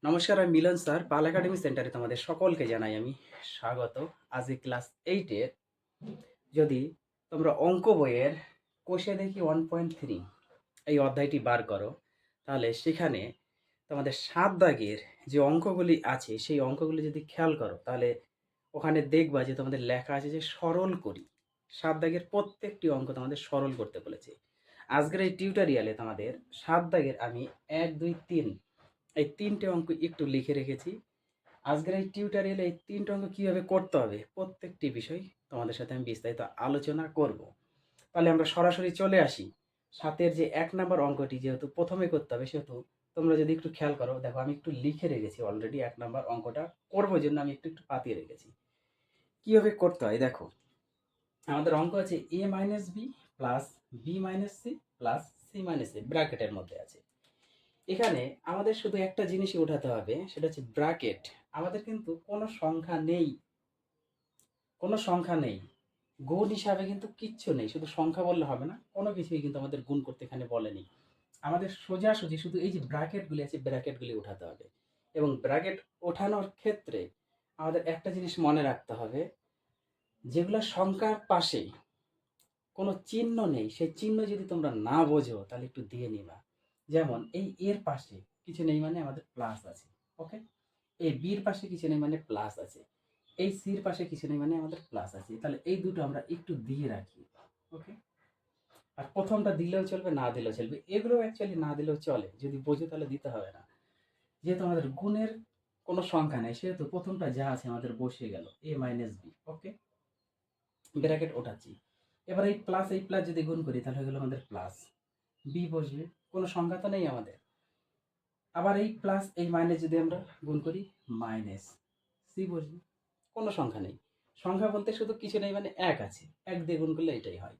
নমস্কার, আমি মিলন স্যার। পাল একাডেমি সেন্টারে তোমাদের সকলকে জানাই আমি স্বাগত। আজকে ক্লাস 8 এর যদি তোমরা অঙ্ক বইয়ের কোষে দেখি 1.3 এই অধ্যায়টি বার করো, তাহলে সেখানে তোমাদের ৭ দাগের যে অঙ্কগুলি আছে সেই অঙ্কগুলি যদি খেয়াল করো, তাহলে ওখানে দেখবা যে তোমাদের লেখা আছে যে সরল করি। ৭ দাগের প্রত্যেকটি অঙ্ক তোমাদের সরল করতে বলেছে। আজকের এই টিউটোরিয়ালে তোমাদের ৭ দাগের আমি ১, ২, ৩ এই ৩টে অঙ্ক একটু লিখে রেখেছি। আজকের এই টিউটোরিয়ালে এই ৩টে অঙ্ক কীভাবে করতে হবে প্রত্যেকটি বিষয় তোমাদের সাথে আমি বিস্তারিত আলোচনা করব। তাহলে আমরা সরাসরি চলে আসি। ৭ যে ১ নাম্বার অঙ্কটি যেহেতু প্রথমে করতে হবে, সেহেতু তোমরা যদি একটু খেয়াল করো, দেখো আমি একটু লিখে রেখেছি অলরেডি। ১ নাম্বার অঙ্কটা করবো জন্য আমি একটু পাতিয়ে রেখেছি। কীভাবে করতে হয় দেখো, আমাদের অঙ্ক আছে a minus b plus b minus c plus c minus a, ব্র্যাকেটের মধ্যে আছে। এখানে আমাদের শুধু একটা জিনিসই উঠাতে হবে, সেটা হচ্ছে ব্র্যাকেট। আমাদের কিন্তু কোনো সংখ্যা নেই, কোনো সংখ্যা নেই, গুণ হিসাবে কিন্তু কিচ্ছু নেই। শুধু সংখ্যা বললে হবে না, কোনো কিছুই কিন্তু আমাদের গুণ করতে এখানে বলেনি। আমাদের সোজাসুজি শুধু এই যে ব্র্যাকেটগুলি আছে, ব্র্যাকেটগুলি উঠাতে হবে। এবং ব্র্যাকেট ওঠানোর ক্ষেত্রে আমাদের একটা জিনিস মনে রাখতে হবে, যেগুলো সংখ্যার পাশে কোনো চিহ্ন নেই, সেই চিহ্ন যদি তোমরা না বোঝো তাহলে একটু দিয়ে নিবা। যেমন এই এর পাশে কিছু নেই মানে আমাদের প্লাস আছে, ওকে। এই বির পাশে কিছু নেই মানে প্লাস আছে। এই সির পাশে কিছু নেই মানে আমাদের প্লাস আছে। তাহলে এই দুটো আমরা একটু দিয়ে রাখি, ওকে। আর প্রথমটা দিলেও চলবে, না দিলেও চলবে। এগুলো অ্যাকচুয়ালি না দিলেও চলে, যদি বোঝো তাহলে দিতে হবে না। যেহেতু আমাদের গুণের কোনো সংখ্যা নেই, সেহেতু প্রথমটা যা আছে আমাদের বসে গেল এ মাইনাস বি, ওকে। ব্র্যাকেট ওঠাচ্ছি। এবার এই প্লাস যদি গুণ করি তাহলে হয়ে গেল আমাদের প্লাস। বি বসবে, কোনো সংখ্যা তো নেই আমাদের। আবার এই প্লাস এই মাইনাস যদি আমরা গুণ করি, মাইনাস সি বসবে, কোনো সংখ্যা নেই। সংখ্যা বলতে শুধু কিছু নেই মানে এক আছে, এক দিয়ে গুণ করলে এটাই হয়।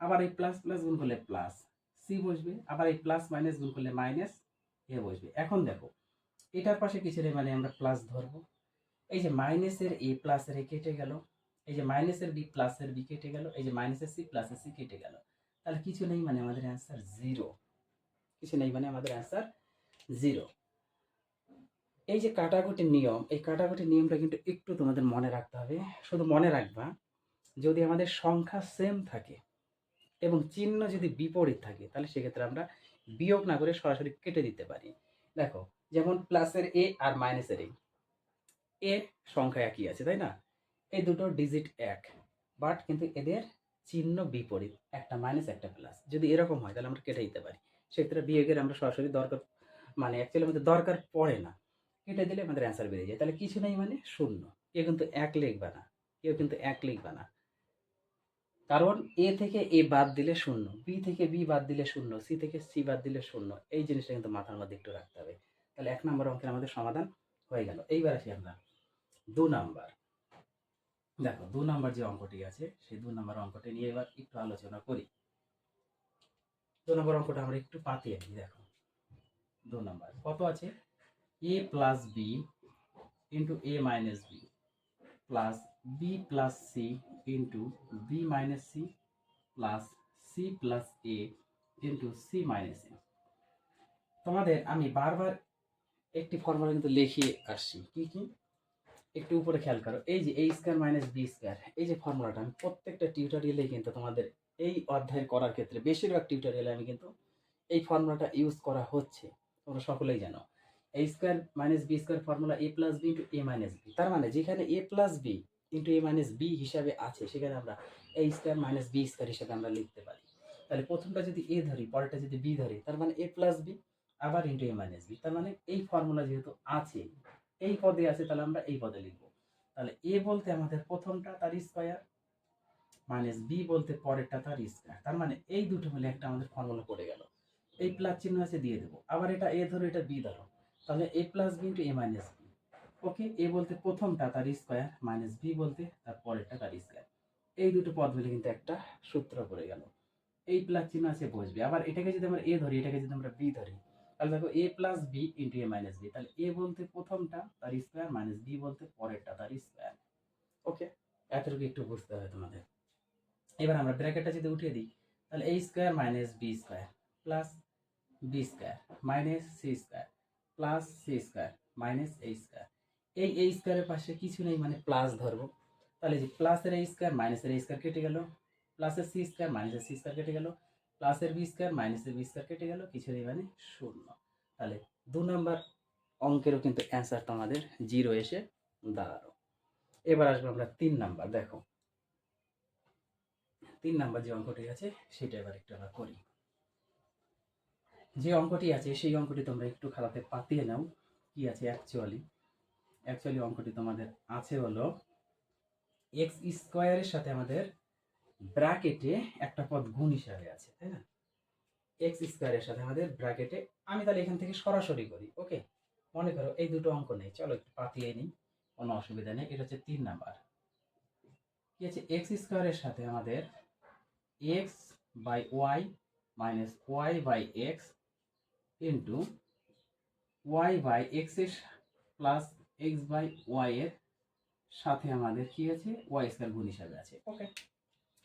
আবার এই প্লাস প্লাস গুণ করলে প্লাস সি বসবে, আবার এই প্লাস মাইনাস গুণ করলে মাইনাস এ বসবে। এখন দেখো, এটার পাশে কিছু নেই মানে আমরা প্লাস ধরবো। এই যে মাইনাসের এ প্লাসের এ কেটে গেল, এই যে মাইনাসের বি প্লাসের বি কেটে গেল, এই যে মাইনাসের সি প্লাসের সি কেটে গেল। তাহলে কিছু নেই মানে আমাদের অ্যান্সার জিরো। কিছু নেই মানে আমাদের অ্যান্সার জিরো। এই যে কাটাকুটির নিয়ম, এই কাটাকুটির নিয়মটা কিন্তু একটু তোমাদের মনে রাখতে হবে। শুধু মনে রাখবা, যদি আমাদের সংখ্যা সেম থাকে এবং চিহ্ন যদি বিপরীত থাকে, তাহলে সেক্ষেত্রে আমরা বিয়োগ না করে সরাসরি কেটে দিতে পারি। দেখো, যেমন প্লাসের এ আর মাইনাসের এ সংখ্যা একই আছে, তাই না? এই দুটো ডিজিট এক, বাট কিন্তু এদের চিহ্ন বিপরীত, একটা মাইনাস একটা প্লাস। যদি এরকম হয় তাহলে আমরা কেটে দিতে পারি। সেক্ষেত্রে বিয়োগের আমরা সরাসরি দরকার, মানে অ্যাকচুয়ালি আমাদের দরকার পড়ে না, কেটে দিলে আমাদের অ্যান্সার বেরিয়ে যায়। তাহলে কিছু নেই মানে শূন্য। কেউ কিন্তু এক লিখবা না, কেউ কিন্তু এক লিখবা না, কারণ এ থেকে এ বাদ দিলে শূন্য, বি থেকে বি বাদ দিলে শূন্য, সি থেকে সি বাদ দিলে শূন্য। এই জিনিসটা কিন্তু মাথার মধ্যে একটু রাখতে হবে। তাহলে ১ নম্বর অঙ্কের আমাদের সমাধান হয়ে গেল। এইবার আসি আমরা ২ নাম্বার। দেখো, ২ নাম্বার যে অঙ্কটি আছে, সেই ২ নাম্বার অঙ্কটি নিয়ে এবার একটু আলোচনা করি। ২ নম্বর অঙ্কটা আমরা একটু পাতিয়ে নিই। দেখো, ২ নাম্বার কত আছে? A plus B into A minus b plus b plus c into b minus c plus c plus a into c minus a. তোমাদের আমি বারবার একটি ফর্মুলা কিন্তু লিখিয়ে আসছি। কি কি? একটু উপরে খেয়াল করো, এই যে এ স্কোয়ার মাইনাস বি স্কোয়ার, এই যে ফর্মুলাটা আমি প্রত্যেকটা টিউটোরিয়ালে কিন্তু তোমাদের এই অধ্যায় করার ক্ষেত্রে বেশিরভাগ টিউটোরিয়ালে আমি কিন্তু এই ফর্মুলাটা ইউজ করা হচ্ছে, তোমরা সকলেই জানো। A square minus B square formula A plus B into A minus B. তার মানে যেখানে A plus B into A minus B হিসাবে আছে, সেখানে আমরা A square minus B square হিসাবে আমরা লিখতে পারি। তাহলে প্রথমটা যদি এ ধরি, পরেরটা যদি বি ধরি, তার মানে এ প্লাস বি আবার ইন্টু এ মাইনাস বি। তার মানে এই ফর্মুলা যেহেতু আছে, এই পদে আছে, তাহলে আমরা এই পদে লিখবো। তাহলে এ বলতে আমাদের প্রথমটা তার স্কোয়ার, মাইনাস বি বলতে পরেরটা তার স্কোয়ার। তার মানে এই দুটো মিলে একটা আমাদের ফর্মুলা পড়ে গেল। এই প্লাস চিহ্ন আছে দিয়ে দেবো। আবার এটা এ ধরো, এটা বি ধরো, তাহলে এ প্লাস বি ইন্টু এ মাইনাস বি। ওকে, এ বলতে প্রথমটা তার স্কোয়ার, মাইনাস বি বলতে তার পরেরটা তার স্কোয়ার। এই দুটো পদ মিলে কিন্তু একটা সূত্র পড়ে গেল। এই প্লাস চিহ্ন আছে বসবে। আবার এটাকে যদি আমরা এ ধরি, এটাকে যদি আমরা বি ধরি, তাহলে দেখো এ প্লাস বি ইন্টু এ মাইনাস বি। তাহলে এ বলতে প্রথমটা তার স্কোয়ার, মাইনাস বি বলতে পরেরটা তার স্কোয়ার। ওকে, এতটুকু একটু বুঝতে হবে তোমাদের। এবার আমরা ব্র্যাকেটটা যদি উঠিয়ে দিই, তাহলে a square minus B square plus b square minus c square plus c square minus a square. এই এ স্কোয়ারের পাশে কিছু নেই মানে প্লাস ধরবো, তাহলে যে প্লাসের এ স্কোয়ার মাইনাসের এ স্কোয়ার কেটে গেল, প্লাসের সি স্কোয়ার মাইনাসের সি স্কোয়ার কেটে গেল, প্লাসের বি স্কোয়ার মাইনাসের বি স্কোয়ার কেটে গেল, কিছু নেই মানে শূন্য। তাহলে 2 নম্বর অঙ্কেরও কিন্তু অ্যান্সারটা আমাদের 0 এসে দাঁড়ালো। এবার আসবো আমরা 3 নাম্বার। দেখো 3 নাম্বার যে অঙ্কটি আছে সেটা এবার একটু আমরা করি। যে অঙ্কটি আছে সেই অঙ্কটি তোমরা একটু খাতাতে পাতিয়ে নাও। কি আছে অ্যাকচুয়ালি অঙ্কটি তোমাদের আছে হলো এক্স স্কোয়ারের সাথে আমাদের ব্র্যাকেটে একটা পদ গুণ হিসাবে আছে, তাই না? এক্স স্কোয়ারের সাথে আমাদের ব্র্যাকেটে, আমি তাহলে এখান থেকে সরাসরি করি। ওকে, মনে করো এই দুটো অঙ্ক নেই, চলো একটু পাতিয়ে নিই, কোনো অসুবিধা নেই। এটা হচ্ছে 3 নাম্বার। কি আছে, এক্স স্কোয়ারের সাথে আমাদের x by y minus y by x into y by x এর প্লাস এক্স বাই ওয়াই এর সাথে আমাদের কি আছে, ওয়াই স্কোয়ার গুণ হিসাবে আছে। ওকে,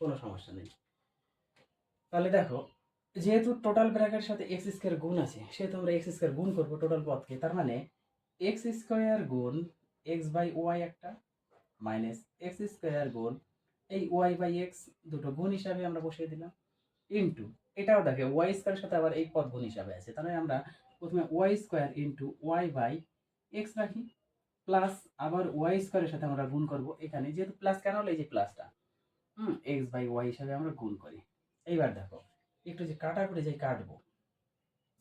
কোনো সমস্যা নেই। তাহলে দেখো, যেহেতু টোটাল ব্র্যাকেটের সাথে এক্স স্কোয়ার গুণ আছে, সেহেতু আমরা এক্স স্কোয়ার গুণ করবো টোটাল পদকে। তার মানে এক্স স্কোয়ার গুণ এক্স বাই ওয়াই একটা মাইনাস এক্স স্কোয়ার গুণ এই ওয়াই বাই এক্স, দুটো গুণ হিসাবে আমরা বসিয়ে দিলাম, ইন্টু এটাও দেখে ওয়াই স্কোয়ারের সাথে আবার এই পদ গুণ হিসাবে আছে। তাহলে আমরা প্রথমে y square into y by x রাখি, প্লাস আবার ওয়াই স্কোয়ারের সাথে আমরা গুণ করব। এখানে যেহেতু প্লাস কেন হলো, এই যে প্লাসটা এক্স বাই ওয়াই হিসাবে আমরা গুণ করি। এইবার দেখো একটু যে কাটাকুটি যে কাটবো,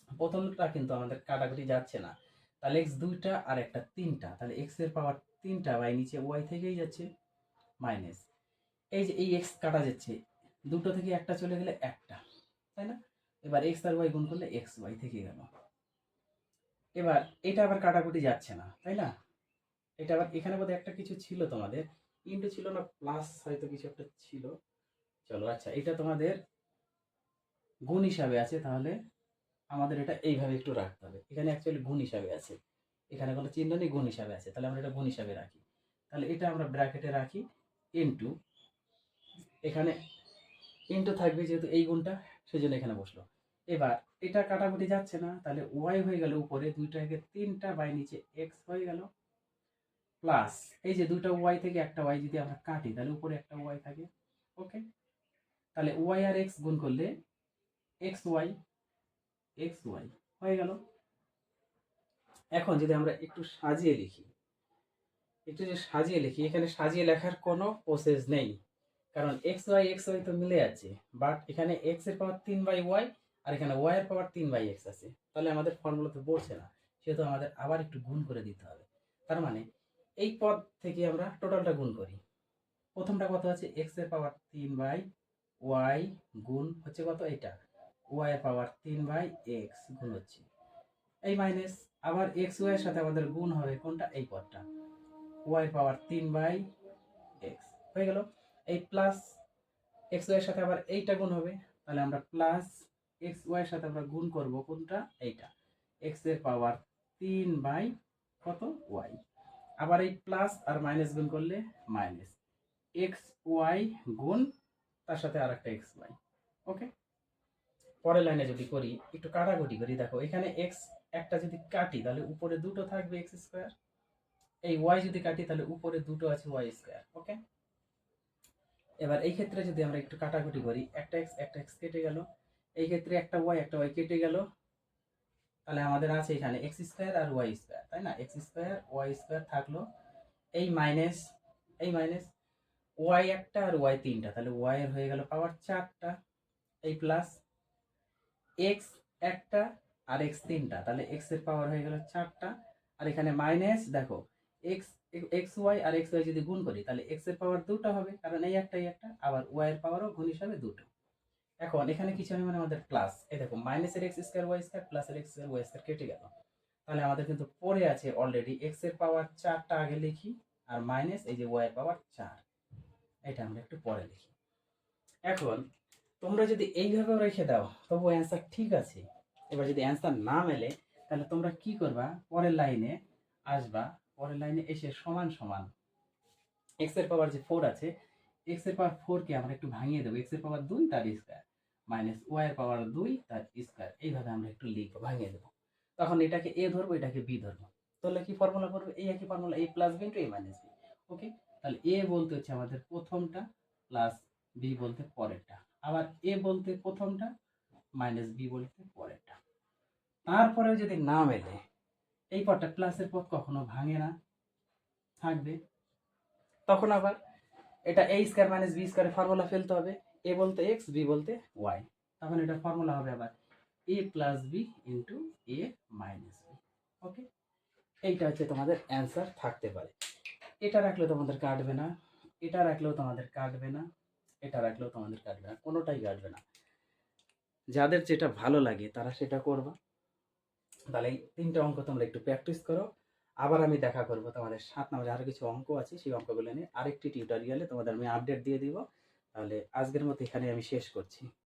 প্রথমটা কিন্তু আমাদের কাটাকুটি যাচ্ছে না, তাহলে এক্স দুইটা আর একটা তিনটা, তাহলে এক্স এর পাওয়ার তিনটা বাই নিচে ওয়াই থেকেই যাচ্ছে মাইনাস এই যে এই এক্স কাটা যাচ্ছে, দুটো থেকে একটা চলে গেলে একটা, তাই না? এবার এক্স আর ওয়াই গুণ করলে এক্স ওয়াই থেকে গেল। এবার এটা আবার কাটাকুটি যাচ্ছে না, তাই না? এটা আবার এখানে বোধহয় একটা কিছু ছিল তোমাদের, ইন্টু ছিল না প্লাস হয়তো কিছু একটা ছিল। চলো আচ্ছা, এটা তোমাদের গুণ হিসাবে আছে, তাহলে আমাদের এটা এইভাবে একটু রাখতে হবে। এখানে অ্যাকচুয়ালি গুণ হিসাবে আছে, এখানে কোনো চিহ্ন নেই, গুণ হিসাবে আছে, তাহলে আমরা এটা গুণ হিসাবে রাখি। তাহলে এটা আমরা ব্র্যাকেটে রাখি, ইন্টু এখানে ইন্টু থাকবে যেহেতু এই গুণটা, সেজন্য এখানে বসলো। এবার এটা কাটাকুটি যাচ্ছে না, তাহলে ওয়াই হয়ে গেল উপরে দুইটাকে তিনটা বাই নিচে এক্স হয়ে গেল, প্লাস এই যে দুটো ওয়াই থেকে একটা ওয়াই যদি আমরা কাটি তাহলে উপরে একটা ওয়াই থাকে। ওকে, তাহলে ওয়াই আর এক্স গুণ করলে এক্স ওয়াই হয়ে গেল। এখন যদি আমরা একটু সাজিয়ে লিখি, এখানে সাজিয়ে লেখার কোনো প্রসেস নেই, কারণ এক্স ওয়াই তো মিলে আছে, বাট এখানে এক্স এর পাওয়ার 3/y আর এখানে ওয়াই এর পাওয়ার 3/x আছে, তাহলে আমাদের ফর্মুলা তো পড়ছে না, সেহেতু আমাদের আবার একটু গুণ করে দিতে হবে। তার মানে এই পদ থেকে আমরা টোটালটা গুণ করি। প্রথমটা কত আছে, এক্স এর পাওয়ার 3/y গুণ হচ্ছে কত, এটা ওয়াই এর পাওয়ার 3/x গুণ হচ্ছে এই মাইনাস, আবার এক্স ওয়াই এর সাথে আমাদের গুণ হবে কোনটা, এই পদটা ওয়াই পাওয়ার 3/x হয়ে গেল। এই প্লাস এক্স ওয়াই এর সাথে আবার এইটা গুণ হবে, তাহলে আমরা প্লাস এক্স ওয়াই এর সাথে আমরা গুণ করব কোনটা, এইটা এক্স এর পাওয়ার 3 বাই কত ওয়াই, আবার এই প্লাস আর মাইনাস গুণ করলে মাইনাস এক্স ওয়াই গুণ তার সাথে আর একটা এক্স ওয়াই। ওকে, পরের লাইনে যদি করি একটু কাটাকুটি করি, দেখো এখানে এক্স একটা যদি কাটি তাহলে উপরে দুটো থাকবে এক্স স্কোয়ার, এই ওয়াই যদি কাটি তাহলে উপরে দুটো আছে ওয়াই স্কোয়ার। ওকে, এবার এই ক্ষেত্রে যদি আমরা একটু কাটাকুটি করি, একটা এক্স কেটে গেল, এই ক্ষেত্রে একটা ওয়াই কেটে গেল, তাহলে আমাদের আছে এখানে এক্স স্কোয়ার আর ওয়াই স্কোয়ার, তাই না? এক্স স্কোয়ার ওয়াই স্কোয়ার থাকলো, এই মাইনাস ওয়াই একটা আর ওয়াই তিনটা, তাহলে ওয়াই এর হয়ে গেল পাওয়ার 4টা, এই প্লাস এক্স একটা আর এক্স তিনটা, তাহলে এক্স এর পাওয়ার হয়ে গেল 4টা, আর এখানে মাইনাস দেখো এক্স এক্স ওয়াই আর এক্স ওয়াই যদি গুণ করি তাহলে এক্স এর পাওয়ার দুটো হবে, কারণ এই একটা আবার ওয়াই এর পাওয়ারও গুণ হিসাবে দুটো। এখন এখানে কিছু নেই মানে আমাদের প্লাস, এই দেখো মাইনাসের এক্স স্কোয়ার ওয়াই স্কোয়ার প্লাসের এক্স স্কোয়ার ওয়াই স্কোয়ার কেটে গেল, তাহলে আমাদের কিন্তু পড়ে আছে অলরেডি এক্স এর পাওয়ার 4টা আগে লিখি, আর মাইনাস এই যে ওয়াই এর পাওয়ার 4, এটা আমরা একটু পরে লিখি। এখন তোমরা যদি এইভাবে রেখে দাও তবু অ্যান্সার ঠিক আছে। এবার যদি অ্যান্সার না মেলে তাহলে তোমরা কি করবা, পরের লাইনে আসবা, পরের লাইনে এসে সমান সমান এক্স এর পাওয়ার যে 4 আছে, এক্স এর পাওয়ার 4 কে আমরা একটু ভাঙিয়ে দেবো, এক্স এর পাওয়ার 2 তার স্কয়ার মাইনাস ওয়াই এর পাওয়ার 2 তার স্কয়ার, এইভাবে আমরা একটু লিখবো, ভাঙিয়ে দেবো। তখন এটাকে এ ধরবো, এটাকে বি ধরবো, তাহলে কি ফর্মুলা করবো? এই একই formula, A plus B into A minus B. ওকে, তাহলে এ বলতে হচ্ছে আমাদের প্রথমটা, প্লাস বি বলতে পরেরটা, আবার এ বলতে প্রথমটা, মাইনাস বি বলতে পরেরটা। তারপরেও যদি না মেলে, এই পদটা প্লাসের পদ কখনো ভাঙে না, থাকবে। তখন আবার এটা এ স্কয়ার মাইনাস বি স্কয়ারের ফর্মুলা ফেলতে হবে, এ বলতে এক্স, বি বলতে ওয়াই। তখন এটা ফর্মুলা হবে আবার এ প্লাস বি ইন্টু এ মাইনাস বি। ওকে, এইটা হচ্ছে তোমাদের অ্যান্সার থাকতে পারে। এটা রাখলেও তোমাদের কাটবে না, এটা রাখলেও তোমাদের কাটবে না, এটা রাখলেও তোমাদের কাটবে না, কোনোটাই কাটবে না। যাদের যেটা ভালো লাগে তারা সেটা করবা। তাহলে এই 3টে অঙ্ক তোমরা একটু প্র্যাকটিস করো। আবার আমি দেখা করব তোমাদের 7 নম্বরে আরো কিছু অঙ্ক আছে, সেই অঙ্কগুলো নিয়ে আরেকটি টিউটোরিয়ালে তোমাদের আমি আপডেট দিয়ে দিব। তাহলে আজকের মতো এখানে আমি শেষ করছি।